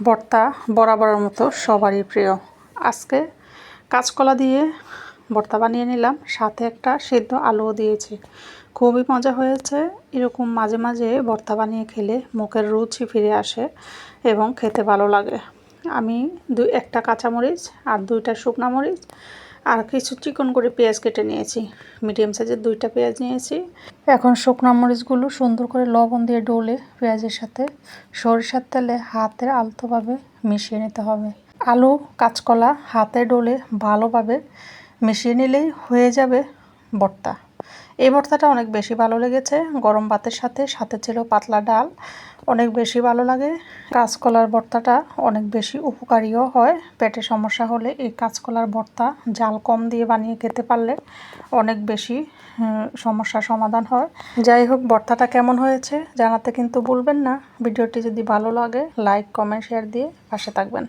ভর্তা বরাবরের মতো সবারই প্রিয়। আজকে কাঁচকলা দিয়ে ভর্তা বানিয়ে নিলাম, সাথে একটা সিদ্ধ আলুও দিয়েছি। খুবই মজা হয়েছে। এরকম মাঝে মাঝে ভর্তা বানিয়ে খেলে মুখের রুচি ফিরে আসে এবং খেতে ভালো লাগে। আমি একটা কাঁচামরিচ আর 2টা শুকনা মরিচ আর কিছু চিকন করে পেঁয়াজ কেটে নিয়েছি। মিডিয়াম সাইজের 2টা পেঁয়াজ নিয়েছি। এখন শুকনো মরিচগুলো সুন্দর করে লবণ দিয়ে ডলে পেঁয়াজের সাথে সরিষার তেলে হাতে আলতোভাবে মিশিয়ে নিতে হবে। আলু কাঁচকলা হাতে ডলে ভালোভাবে মিশিয়ে নিলেই হয়ে যাবে ভর্তা। এই ভর্তাটা অনেক বেশি ভালো লেগেছে গরম ভাতের সাথে, সাথে ছিল পাতলা ডাল, অনেক বেশি ভালো লাগে। কাঁচকলার ভর্তাটা অনেক বেশি উপকারীও হয়। পেটের সমস্যা হলে এই কাঁচকলার ভর্তা জাল কম দিয়ে বানিয়ে খেতে পারলে অনেক বেশি সমস্যার সমাধান হয়। যাই হোক, ভর্তাটা কেমন হয়েছে জানাতে কিন্তু ভুলবেন না। ভিডিওটি যদি ভালো লাগে লাইক কমেন্ট শেয়ার দিয়ে পাশে থাকবেন।